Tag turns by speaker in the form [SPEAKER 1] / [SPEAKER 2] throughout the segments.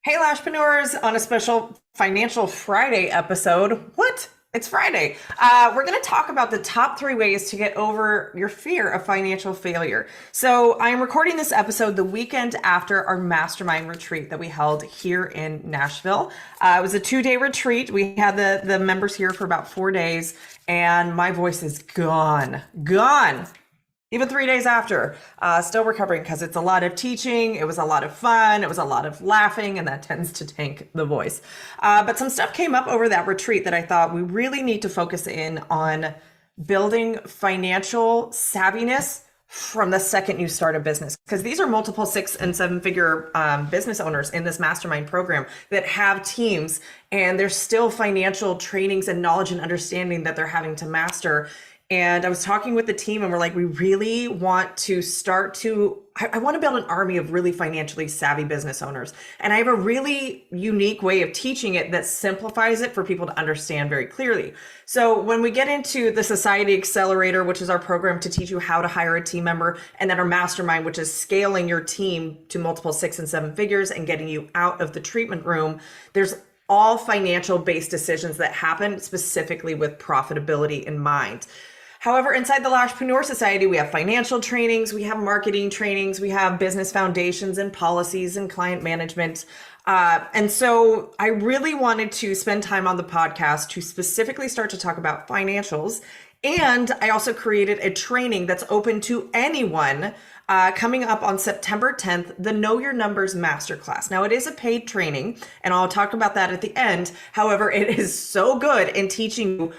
[SPEAKER 1] Hey, Lashpreneurs, on a special Financial Friday episode. What? It's Friday. We're going to talk about the top 3 ways to get over your fear of financial failure. So, I'm recording this episode the weekend after our mastermind retreat that we held here in Nashville. It was a 2-day retreat. We had the members here for about 4 days, and my voice is gone. Even 3 days after, still recovering because it's a lot of teaching. It was a lot of fun. It was a lot of laughing, and that tends to tank the voice. But some stuff came up over that retreat that I thought we really need to focus in on building financial savviness from the second you start a business. Because these are multiple 6 and 7 figure business owners in this mastermind program that have teams, and there's still financial trainings and knowledge and understanding that they're having to master. And I was talking with the team, and we're like, we really want to I want to build an army of really financially savvy business owners. And I have a really unique way of teaching it that simplifies it for people to understand very clearly. So when we get into the Society Accelerator, which is our program to teach you how to hire a team member, and then our mastermind, which is scaling your team to multiple 6 and 7 figures and getting you out of the treatment room, there's all financial based decisions that happen specifically with profitability in mind. However, inside the Lashpreneur Society, we have financial trainings, we have marketing trainings, we have business foundations and policies and client management. And so I really wanted to spend time on the podcast to specifically start to talk about financials. And I also created a training that's open to anyone coming up on September 10th, the Know Your Numbers Masterclass. Now, it is a paid training, and I'll talk about that at the end. However, it is so good in teaching you.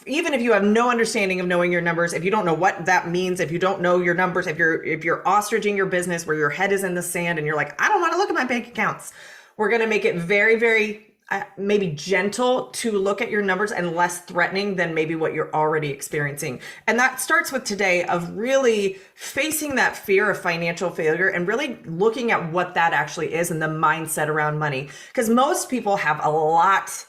[SPEAKER 1] Even if you have no understanding of knowing your numbers, if you don't know what that means, if you don't know your numbers, if you're ostriching your business where your head is in the sand and you're like, I don't want to look at my bank accounts, we're going to make it very, very maybe gentle to look at your numbers and less threatening than maybe what you're already experiencing. And that starts with today of really facing that fear of financial failure and really looking at what that actually is and the mindset around money. Because most people have a lot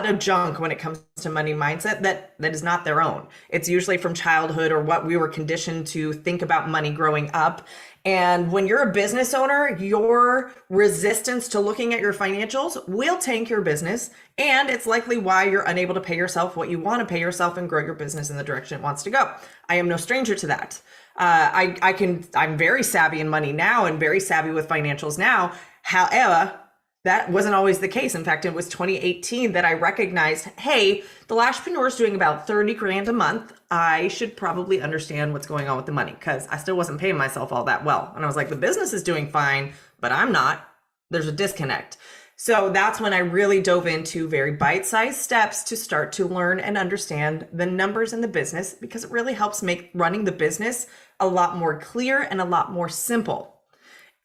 [SPEAKER 1] of junk when it comes to money mindset that is not their own. It's usually from childhood or what we were conditioned to think about money growing up. And when you're a business owner, your resistance to looking at your financials will tank your business. And it's likely why you're unable to pay yourself what you want to pay yourself and grow your business in the direction it wants to go. I am no stranger to that. I'm very savvy in money now and very savvy with financials now. However, that wasn't always the case. In fact, it was 2018 that I recognized, hey, the Lashpreneur is doing about 30 grand a month. I should probably understand what's going on with the money because I still wasn't paying myself all that well. And I was like, the business is doing fine, but I'm not. There's a disconnect. So that's when I really dove into very bite-sized steps to start to learn and understand the numbers in the business because it really helps make running the business a lot more clear and a lot more simple.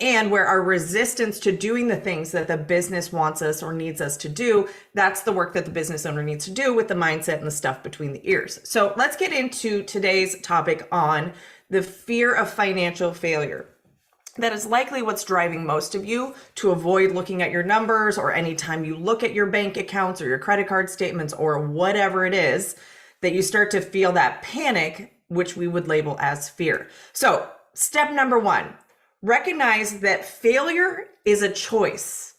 [SPEAKER 1] And where our resistance to doing the things that the business wants us or needs us to do, that's the work that the business owner needs to do with the mindset and the stuff between the ears. So let's get into today's topic on the fear of financial failure. That is likely what's driving most of you to avoid looking at your numbers, or anytime you look at your bank accounts or your credit card statements or whatever it is, that you start to feel that panic, which we would label as fear. So step number 1. Recognize that failure is a choice,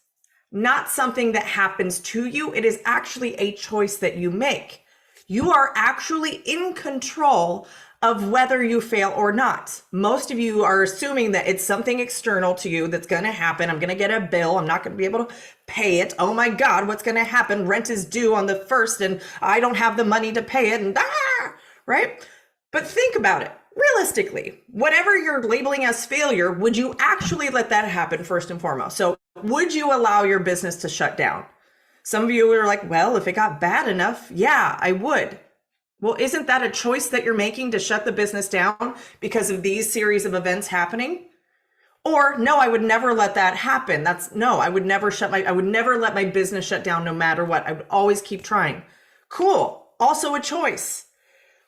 [SPEAKER 1] not something that happens to you. It is actually a choice that you make. You are actually in control of whether you fail or not. Most of you are assuming that it's something external to you that's going to happen. I'm going to get a bill. I'm not going to be able to pay it. Oh my God, what's going to happen? Rent is due on the 1st and I don't have the money to pay it. And right? But think about it. Realistically, whatever you're labeling as failure, would you actually let that happen first and foremost? So would you allow your business to shut down? Some of you are like, well, if it got bad enough, yeah, I would. Well, isn't that a choice that you're making to shut the business down because of these series of events happening? Or no, I would never let that happen. I would never let my business shut down no matter what. I would always keep trying. Cool. Also a choice.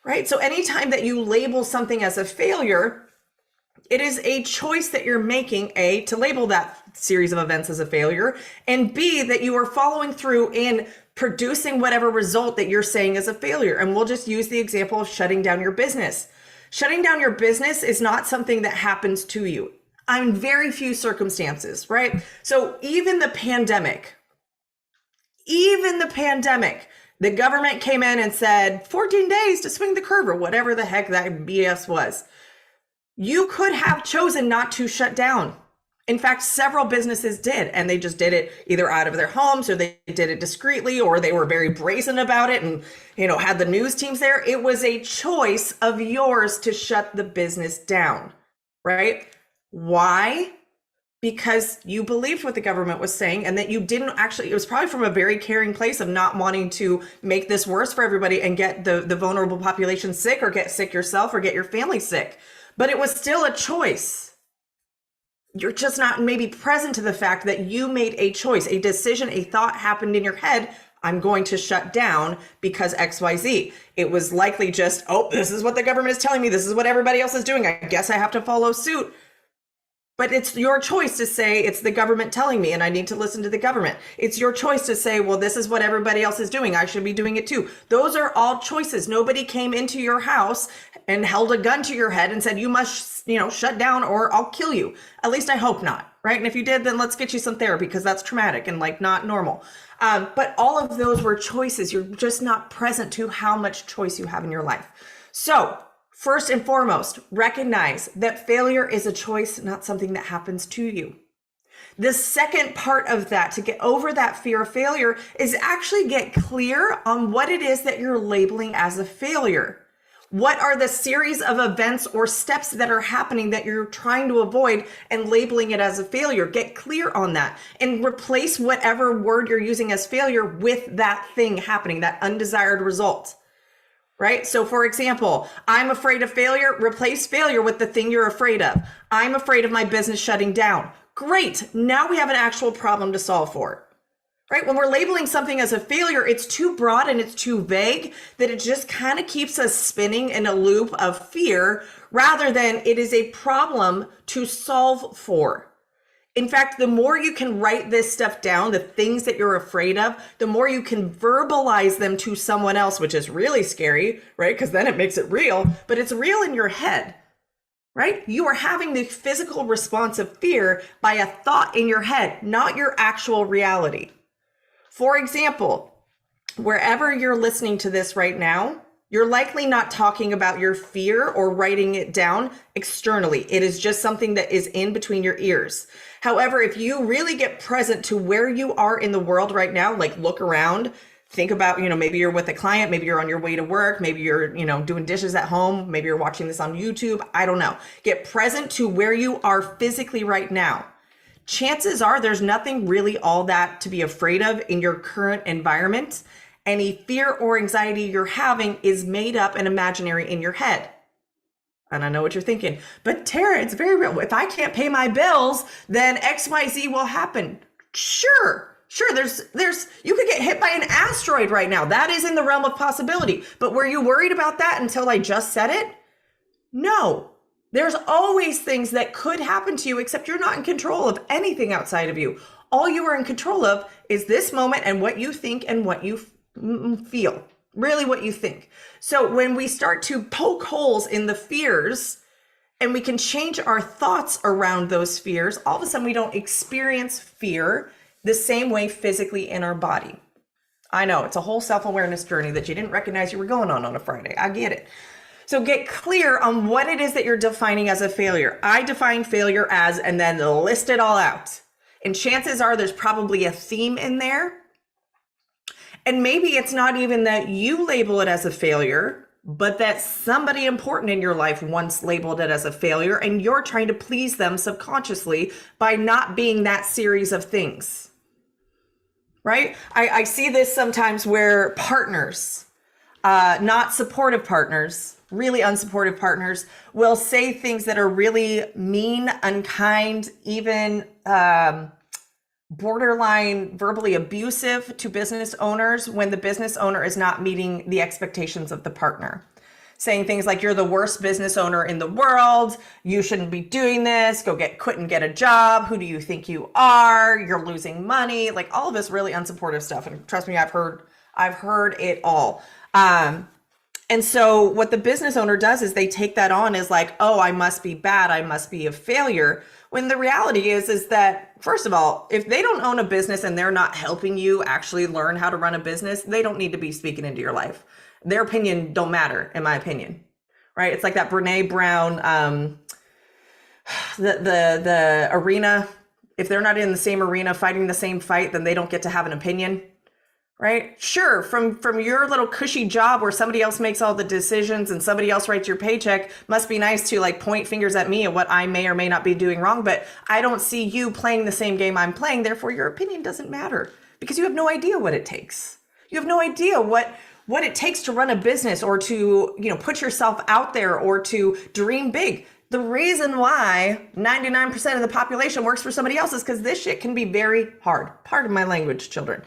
[SPEAKER 1] Right? So anytime that you label something as a failure, it is a choice that you're making, A, to label that series of events as a failure, and B, that you are following through in producing whatever result that you're saying is a failure. And we'll just use the example of shutting down your business. Shutting down your business is not something that happens to you. on very few circumstances, right? So even the pandemic, the government came in and said 14 days to swing the curve or whatever the heck that BS was. You could have chosen not to shut down. In fact, several businesses did, and they just did it either out of their homes or they did it discreetly, or they were very brazen about it and, had the news teams there. It was a choice of yours to shut the business down, right? Why? Because you believed what the government was saying and that you didn't actually, it was probably from a very caring place of not wanting to make this worse for everybody and get the vulnerable population sick or get sick yourself or get your family sick. But it was still a choice. You're just not maybe present to the fact that you made a choice, a decision, a thought happened in your head. I'm going to shut down because XYZ. It was likely just, oh, this is what the government is telling me. This is what everybody else is doing. I guess I have to follow suit. But it's your choice to say it's the government telling me and I need to listen to the government. It's your choice to say, well, this is what everybody else is doing. I should be doing it too. Those are all choices. Nobody came into your house and held a gun to your head and said, you must, shut down or I'll kill you. At least I hope not. Right. And if you did, then let's get you some therapy because that's traumatic and not normal. But all of those were choices. You're just not present to how much choice you have in your life. So first and foremost, recognize that failure is a choice, not something that happens to you. The second part of that, to get over that fear of failure, is actually get clear on what it is that you're labeling as a failure. What are the series of events or steps that are happening that you're trying to avoid and labeling it as a failure? Get clear on that and replace whatever word you're using as failure with that thing happening, that undesired result. Right? So for example, I'm afraid of failure, replace failure with the thing you're afraid of. I'm afraid of my business shutting down. Great. Now we have an actual problem to solve for. Right? When we're labeling something as a failure, it's too broad and it's too vague that it just kind of keeps us spinning in a loop of fear rather than it is a problem to solve for. In fact, the more you can write this stuff down, the things that you're afraid of, the more you can verbalize them to someone else, which is really scary, right? Because then it makes it real, but it's real in your head, right? You are having the physical response of fear by a thought in your head, not your actual reality. For example, wherever you're listening to this right now, you're likely not talking about your fear or writing it down externally. It is just something that is in between your ears. However, if you really get present to where you are in the world right now, like look around, think about, maybe you're with a client, maybe you're on your way to work, maybe you're, doing dishes at home, maybe you're watching this on YouTube. I don't know. Get present to where you are physically right now. Chances are there's nothing really all that to be afraid of in your current environment. Any fear or anxiety you're having is made up and imaginary in your head. And I know what you're thinking, but Tara, it's very real. If I can't pay my bills, then XYZ will happen. Sure. There's, you could get hit by an asteroid right now. That is in the realm of possibility. But were you worried about that until I just said it? No. There's always things that could happen to you, except you're not in control of anything outside of you. All you are in control of is this moment and what you think and what you feel, really what you think. So when we start to poke holes in the fears and we can change our thoughts around those fears, all of a sudden we don't experience fear the same way physically in our body. I know it's a whole self-awareness journey that you didn't recognize you were going on a Friday. I get it. So get clear on what it is that you're defining as a failure. I define failure as, and then list it all out. And chances are there's probably a theme in there. And maybe it's not even that you label it as a failure, but that somebody important in your life once labeled it as a failure, and you're trying to please them subconsciously by not being that series of things, right? I see this sometimes where partners, not supportive partners, really unsupportive partners, will say things that are really mean, unkind, even borderline verbally abusive to business owners when the business owner is not meeting the expectations of the partner. Saying things like, you're the worst business owner in the world, you shouldn't be doing this, quit and get a job, who do you think you are, you're losing money, like all of this really unsupportive stuff. And trust me, I've heard it all. And so what the business owner does is they take that on as like, oh, I must be bad, I must be a failure. When the reality is that, first of all, if they don't own a business and they're not helping you actually learn how to run a business, they don't need to be speaking into your life. Their opinion don't matter, in my opinion, right? It's like that Brene Brown, the arena. If they're not in the same arena fighting the same fight, then they don't get to have an opinion, right? Sure, from your little cushy job where somebody else makes all the decisions and somebody else writes your paycheck, must be nice to like point fingers at me and what I may or may not be doing wrong, but I don't see you playing the same game I'm playing. Therefore, your opinion doesn't matter because you have no idea what it takes. You have no idea what it takes to run a business or to, put yourself out there or to dream big. The reason why 99% of the population works for somebody else is because this shit can be very hard. Pardon my language, children.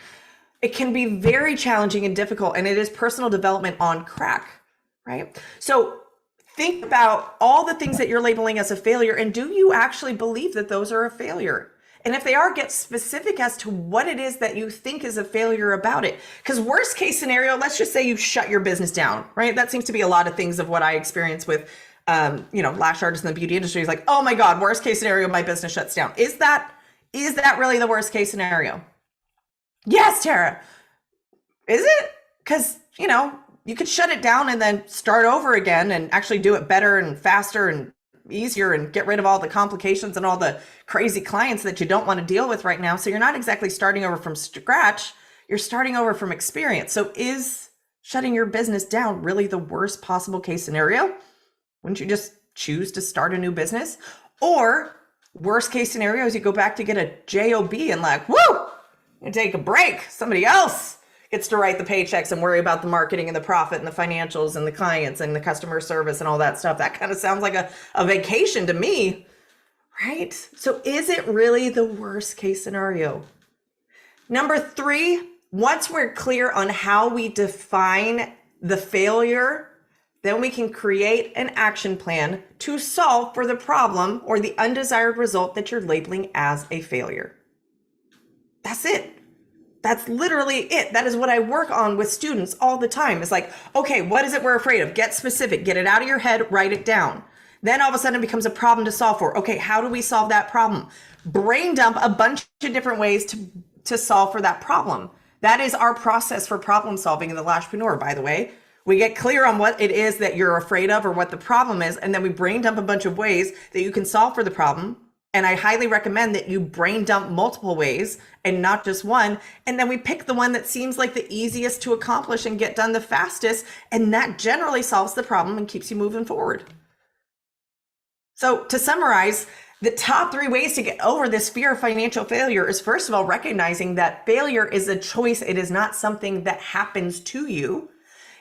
[SPEAKER 1] It can be very challenging and difficult, and it is personal development on crack, right? So think about all the things that you're labeling as a failure, and do you actually believe that those are a failure? And if they are, get specific as to what it is that you think is a failure about it. Because worst case scenario, let's just say you shut your business down, right? That seems to be a lot of things of what I experience with lash artists in the beauty industry. Is like, oh my God, worst case scenario, my business shuts down. Is that really the worst case scenario? Yes, Tara. Is it? Because, you could shut it down and then start over again and actually do it better and faster and easier and get rid of all the complications and all the crazy clients that you don't want to deal with right now. So you're not exactly starting over from scratch. You're starting over from experience. So is shutting your business down really the worst possible case scenario? Wouldn't you just choose to start a new business? Or worst case scenario is you go back to get a job and like, woo, and take a break. Somebody else gets to write the paychecks and worry about the marketing and the profit and the financials and the clients and the customer service and all that stuff. That kind of sounds like a vacation to me, right? So is it really the worst case scenario? Number 3, once we're clear on how we define the failure, then we can create an action plan to solve for the problem or the undesired result that you're labeling as a failure. That's it. That's literally it. That is what I work on with students all the time. It's like, okay, what is it we're afraid of? Get specific, get it out of your head, write it down. Then all of a sudden it becomes a problem to solve for. Okay, how do we solve that problem? Brain dump a bunch of different ways to solve for that problem. That is our process for problem solving in the Lashpreneur, by the way. We get clear on what it is that you're afraid of or what the problem is, and then we brain dump a bunch of ways that you can solve for the problem. And I highly recommend that you brain dump multiple ways and not just one. And then we pick the one that seems like the easiest to accomplish and get done the fastest. And that generally solves the problem and keeps you moving forward. So to summarize, the top 3 ways to get over this fear of financial failure is, first of all, recognizing that failure is a choice. It is not something that happens to you.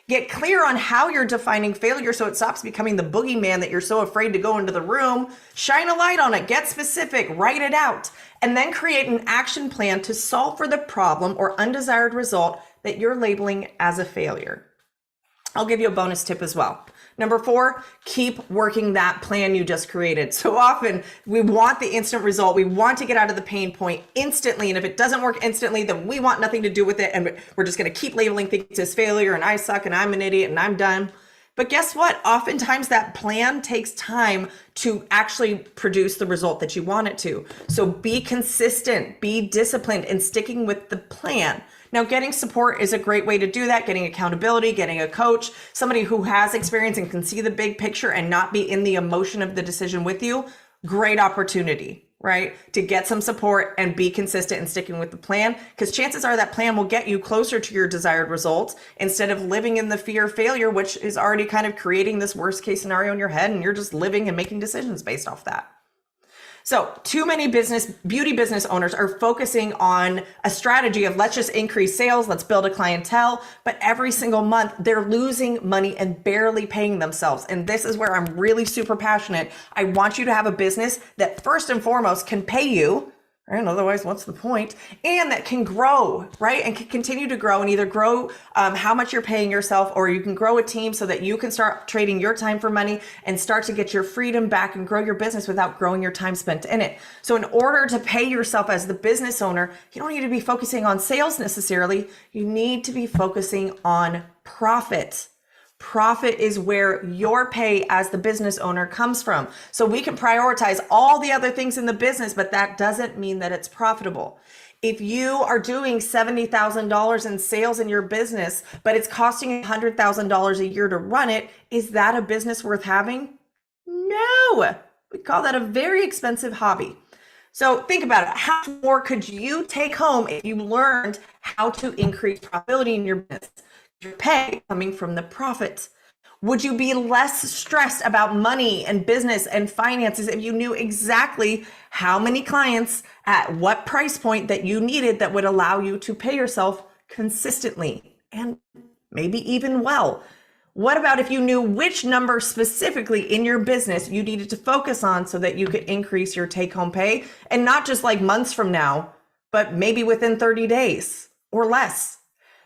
[SPEAKER 1] Get clear on how you're defining failure so it stops becoming the boogeyman that you're so afraid to go into the room. Shine a light on it, get specific, write it out, and then create an action plan to solve for the problem or undesired result that you're labeling as a failure. I'll give you a bonus tip as well. Number 4, keep working that plan you just created. So often we want the instant result. We want to get out of the pain point instantly. And if it doesn't work instantly, then we want nothing to do with it. And we're just going to keep labeling things as failure and I suck and I'm an idiot and I'm done. But guess what? Oftentimes that plan takes time to actually produce the result that you want it to. So be consistent, be disciplined in sticking with the plan. Now, getting support is a great way to do that. Getting accountability, getting a coach, somebody who has experience and can see the big picture and not be in the emotion of the decision with you. Great opportunity, right? To get some support and be consistent in sticking with the plan, because chances are that plan will get you closer to your desired results instead of living in the fear of failure, which is already kind of creating this worst case scenario in your head. And you're just living and making decisions based off that. So too many beauty business owners are focusing on a strategy of let's just increase sales, let's build a clientele, but every single month they're losing money and barely paying themselves. And this is where I'm really super passionate. I want you to have a business that first and foremost can pay you, right? Otherwise, what's the point? And that can grow, right? And can continue to grow and either grow how much you're paying yourself, or you can grow a team so that you can start trading your time for money and start to get your freedom back and grow your business without growing your time spent in it. So in order to pay yourself as the business owner, you don't need to be focusing on sales necessarily. You need to be focusing on profit. Profit is where your pay as the business owner comes from. So we can prioritize all the other things in the business, but that doesn't mean that it's profitable. If you are doing $70,000 in sales in your business, but it's costing $100,000 a year to run it, is that a business worth having? No. We call that a very expensive hobby. So think about it. How much more could you take home if you learned how to increase profitability in your business? Your pay coming from the profits. Would you be less stressed about money and business and finances if you knew exactly how many clients at what price point that you needed that would allow you to pay yourself consistently and maybe even well? What about if you knew which number specifically in your business you needed to focus on so that you could increase your take-home pay, and not just like months from now, but maybe within 30 days or less?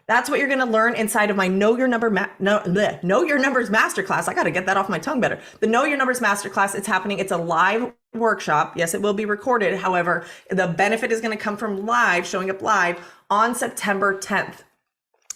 [SPEAKER 1] That's what you're going to learn inside of my Know Your Numbers Masterclass. I got to get that off my tongue better. The Know Your Numbers Masterclass, it's happening. It's a live workshop. Yes, it will be recorded. However, the benefit is going to come from showing up live on September 10th.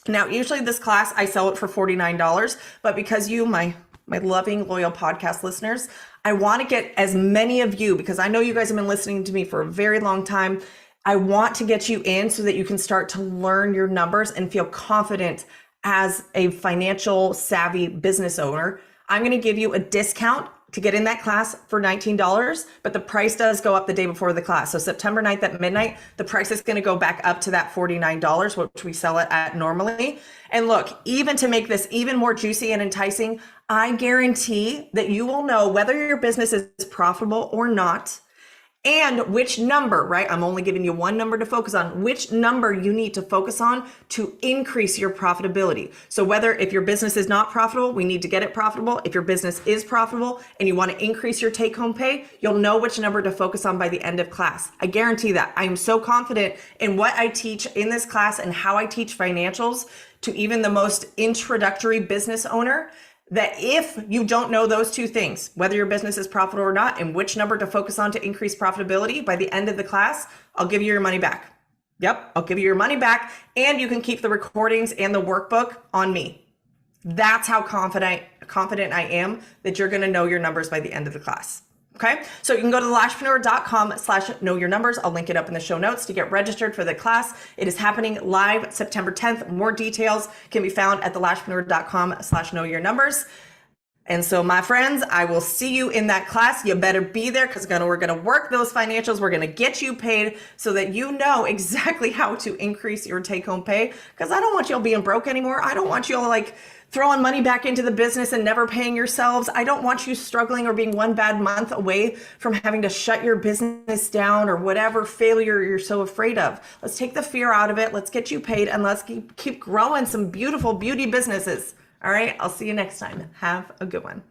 [SPEAKER 1] Now, usually this class, I sell it for $49, but because you, my loving, loyal podcast listeners, I want to get as many of you, because I know you guys have been listening to me for a very long time. I want to get you in so that you can start to learn your numbers and feel confident as a financial savvy business owner. I'm going to give you a discount to get in that class for $19, but the price does go up the day before the class. So September 9th at midnight, the price is going to go back up to that $49, which we sell it at normally. And look, even to make this even more juicy and enticing, I guarantee that you will know whether your business is profitable or not, and which number, right? I'm only giving you one number to focus on, which number you need to focus on to increase your profitability. So whether if your business is not profitable, we need to get it profitable. If your business is profitable and you want to increase your take-home pay, you'll know which number to focus on by the end of class. I guarantee that. I am so confident in what I teach in this class and how I teach financials to even the most introductory business owner, that if you don't know those two things, whether your business is profitable or not, and which number to focus on to increase profitability, by the end of the class, I'll give you your money back. Yep, I'll give you your money back, and you can keep the recordings and the workbook on me. That's how confident I am that you're going to know your numbers by the end of the class. Okay, so you can go to lashpreneur.com/knowyournumbers. I'll link it up in the show notes to get registered for the class. It is happening live September 10th. More details can be found at lashpreneur.com/knowyournumbers. And so, my friends, I will see you in that class. You better be there, because we're going to work those financials. We're going to get you paid so that you know exactly how to increase your take-home pay, because I don't want you all being broke anymore. I don't want you all like throwing money back into the business and never paying yourselves. I don't want you struggling or being one bad month away from having to shut your business down or whatever failure you're so afraid of. Let's take the fear out of it. Let's get you paid, and let's keep growing some beautiful beauty businesses. All right, I'll see you next time. Have a good one.